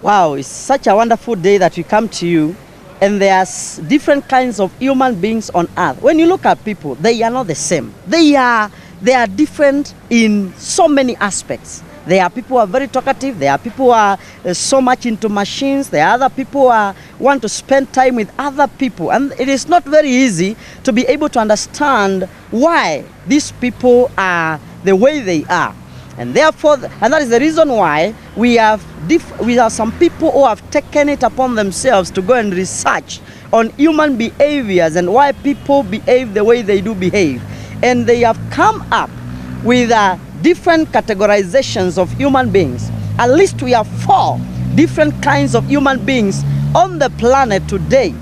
Wow, it's such a wonderful day that we come to you, and there's different kinds of human beings on earth. When you look at people, they are not the same. They are different in so many aspects. There are people who are very talkative. There are people who are so much into machines. There are other people who want to spend time with other people. And it is not very easy to be able to understand why these people are the way they are. And therefore, and that is the reason why we have some people who have taken it upon themselves to go and research on human behaviors and why people behave the way they do behave. And they have come up with different categorizations of human beings. At least we have 4 different kinds of human beings on the planet today.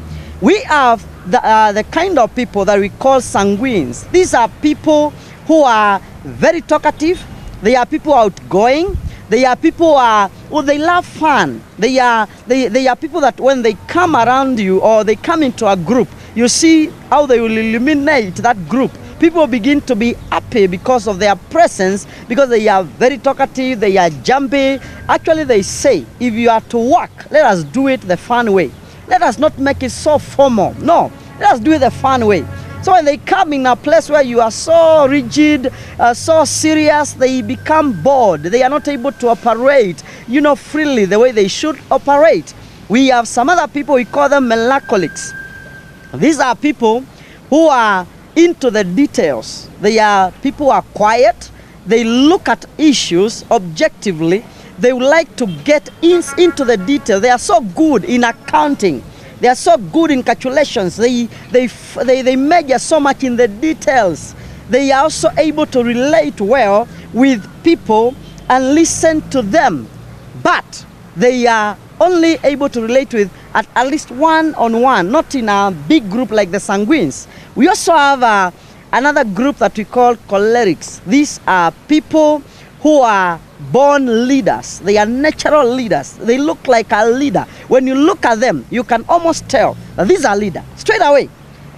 We have the kind of people that we call sanguines. These are people who are very talkative. They are people outgoing. They are people who they love fun. They are people that when they come around you or they come into a group, you see how they will illuminate that group. People begin to be happy because of their presence, because they are very talkative, they are jumpy. Actually, they say, if you are to work, let us do it the fun way. Let us not make it so formal. No, let us do it the fun way. So when they come in a place where you are so rigid, so serious, they become bored. They are not able to operate, freely the way they should operate. We have some other people, we call them melancholics. These are people who are into the details. They are people who are quiet. They look at issues objectively. They would like to get into the detail. They are so good in accounting. They are so good in calculations. They measure so much in the details. They are also able to relate well with people and listen to them. But they are only able to relate with at least one-on-one, not in a big group like the sanguines. We also have another group that we call cholerics. These are people who are born leaders. They are natural leaders. They look like a leader. When you look at them, you can almost tell that these are leaders straight away.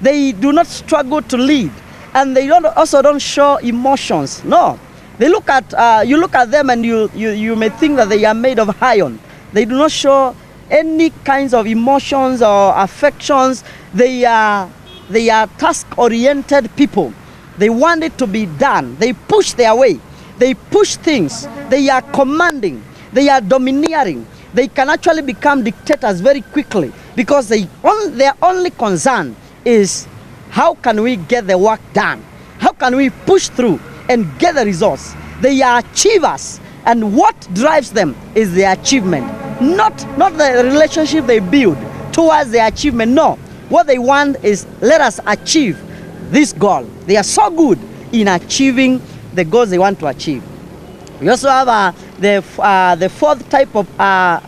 They do not struggle to lead, and they also don't show emotions. No, they look at you look at them and you may think that they are made of iron. They do not show any kinds of emotions or affections. They are task-oriented people. They want it to be done. They push their way. They push things. They are commanding. They are domineering. They can actually become dictators very quickly because their only concern is how can we get the work done? How can we push through and get the results? They are achievers, and what drives them is their achievement, not the relationship they build towards their achievement. No, what they want is let us achieve this goal. They are so good in achieving the goals they want to achieve. We also have the 4th type of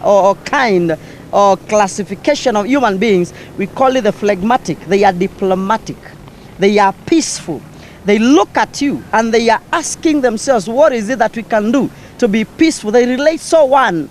or kind or classification of human beings. We call it the phlegmatic. They are diplomatic. They are peaceful. They look at you and they are asking themselves, what is it that we can do to be peaceful? They relate so well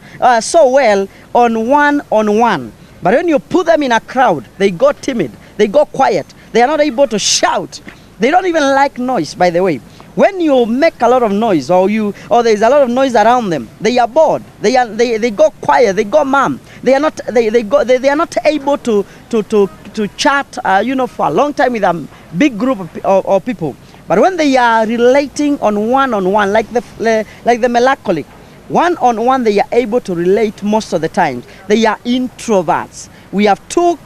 on one-on-one. But when you put them in a crowd, they go timid. They go quiet. They are not able to shout. They don't even like noise, by the way. When you make a lot of noise or there is a lot of noise around them, they are bored. They go quiet. They go mum. They are not able to chat for a long time with a big group of people. But when they are relating on one-on-one, like the melancholic, one-on-one, they are able to relate most of the time. They are introverts. We have 2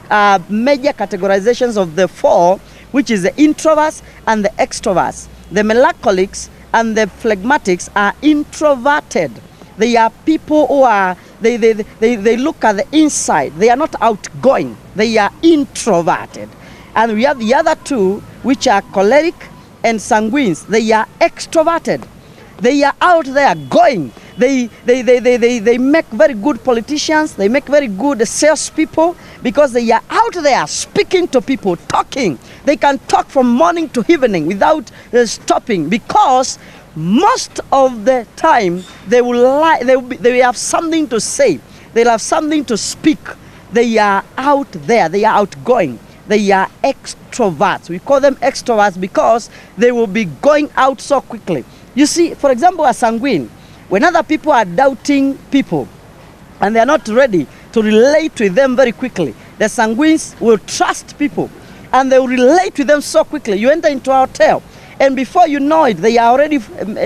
major categorizations of the 4, which is the introverts and the extroverts. The melancholics and the phlegmatics are introverted. They are people who are, they look at the inside. They are not outgoing. They are introverted. And we have the other 2, which are choleric and sanguines. They are extroverted. They are out there going. They make very good politicians. They make very good salespeople because they are out there speaking to people, talking. They can talk from morning to evening without stopping because most of the time they have something to say. They'll have something to speak. They are out there. They are outgoing. They are extroverts. We call them extroverts because they will be going out so quickly. You see, for example, a sanguine, when other people are doubting people, and they are not ready to relate with them very quickly. The sanguines will trust people and they will relate with them so quickly. You enter into a hotel, and before you know it, they are already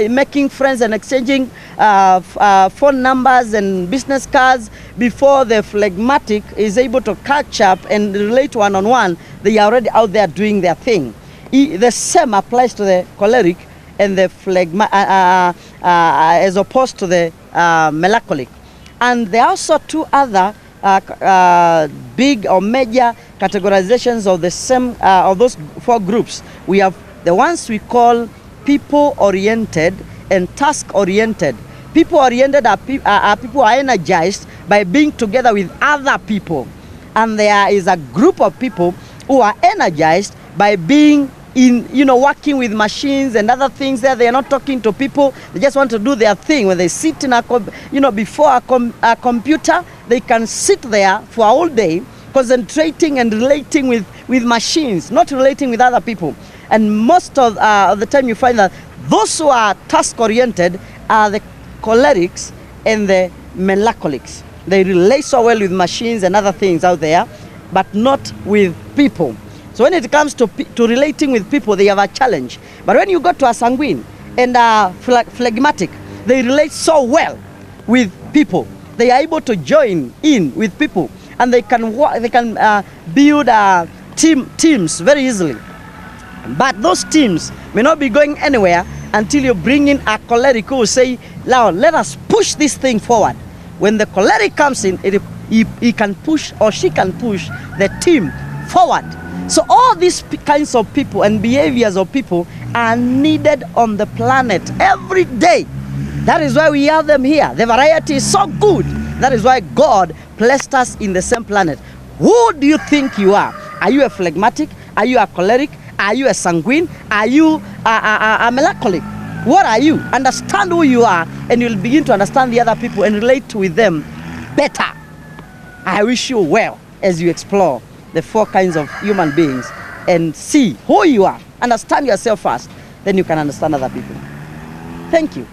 making friends and exchanging phone numbers and business cards. Before the phlegmatic is able to catch up and relate one-on-one, they are already out there doing their thing. The same applies to the choleric and the as opposed to the melancholic. And there are also two other big or major categorizations of the same of those four groups. We have the ones we call people-oriented and task-oriented. People-oriented are people who are energized by being together with other people. And there is a group of people who are energized by being working with machines and other things there. They are not talking to people. They just want to do their thing. When they sit in before a computer, they can sit there for a whole day concentrating and relating with machines, not relating with other people. And most of the time you find that those who are task-oriented are the cholerics and the melancholics. They relate so well with machines and other things out there, but not with people. So when it comes to relating with people, they have a challenge. But when you go to a sanguine and a phlegmatic, they relate so well with people. They are able to join in with people, and they can build teams very easily. But those teams may not be going anywhere until you bring in a choleric who will say, now let us push this thing forward. When the choleric comes in, he can push, or she can push the team forward. So all these kinds of people and behaviors of people are needed on the planet every day. That is why we have them here. The variety is so good. That is why God placed us in the same planet. Who do you think you are? Are you a phlegmatic? Are you a choleric? Are you a sanguine? Are you a melancholic? What are you? Understand who you are, and you'll begin to understand the other people and relate with them better. I wish you well as you explore the four kinds of human beings and see who you are. Understand yourself first, then you can understand other people. Thank you.